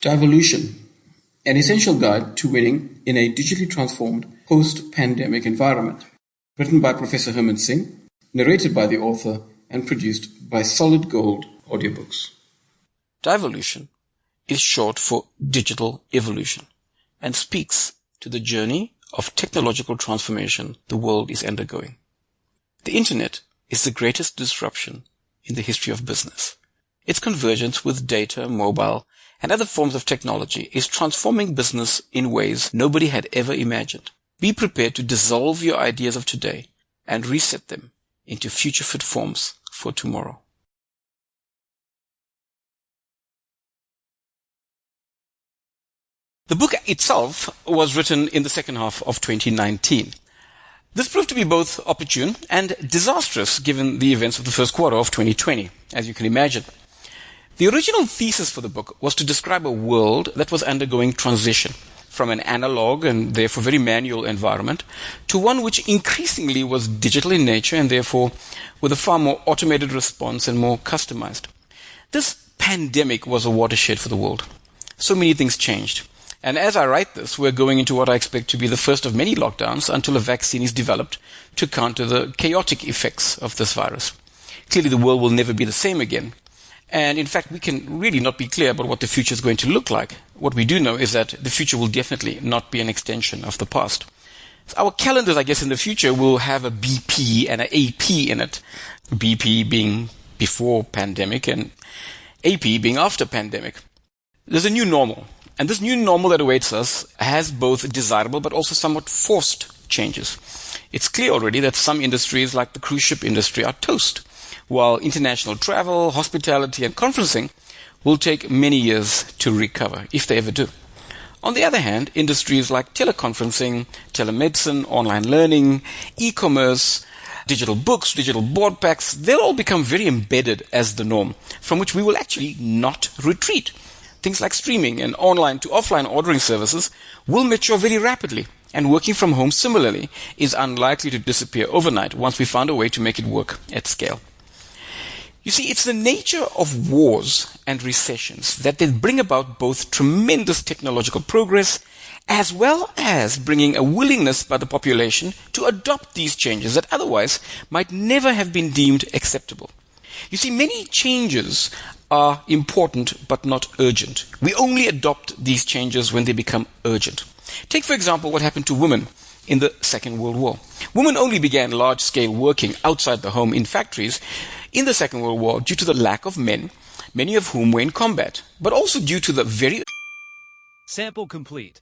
Di-volution, an essential guide to winning in a digitally transformed post-pandemic environment. Written by Professor Herman Singh, narrated by the author, and produced by Solid Gold Audiobooks. Di-volution is short for digital evolution and speaks to the journey of technological transformation the world is undergoing. The internet is the greatest disruption in the history of business. Its convergence with data, mobile, and other forms of technology is transforming business in ways nobody had ever imagined. Be prepared to dissolve your ideas of today and reset them into future-fit forms for tomorrow. The book itself was written in the second half of 2019. This proved to be both opportune and disastrous given the events of the first quarter of 2020, as you can imagine. The original thesis for the book was to describe a world that was undergoing transition from an analog and therefore very manual environment to one which increasingly was digital in nature and therefore with a far more automated response and more customized. This pandemic was a watershed for the world. So many things changed. And as I write this, we're going into what I expect to be the first of many lockdowns until a vaccine is developed to counter the chaotic effects of this virus. Clearly, the world will never be the same again. And in fact, we can really not be clear about what the future is going to look like. What we do know is that the future will definitely not be an extension of the past. So our calendars, I guess, in the future will have a BP and an AP in it. BP being before pandemic and AP being after pandemic. There's a new normal. And this new normal that awaits us has both desirable but also somewhat forced changes. It's clear already that some industries like the cruise ship industry are toast, while international travel, hospitality and conferencing will take many years to recover, if they ever do. On the other hand, industries like teleconferencing, telemedicine, online learning, e-commerce, digital books, digital board packs, they'll all become very embedded as the norm, from which we will actually not retreat. Things like streaming and online to offline ordering services will mature very rapidly, and working from home similarly is unlikely to disappear overnight once we find a way to make it work at scale. You see, it's the nature of wars and recessions that they bring about both tremendous technological progress as well as bringing a willingness by the population to adopt these changes that otherwise might never have been deemed acceptable. You see, many changes are important but not urgent. We only adopt these changes when they become urgent. Take, for example, what happened to women in the Second World War. Women only began large-scale working outside the home in factories in the Second World War due to the lack of men, many of whom were in combat, but also due to the very... Sample complete.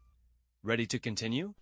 Ready to continue?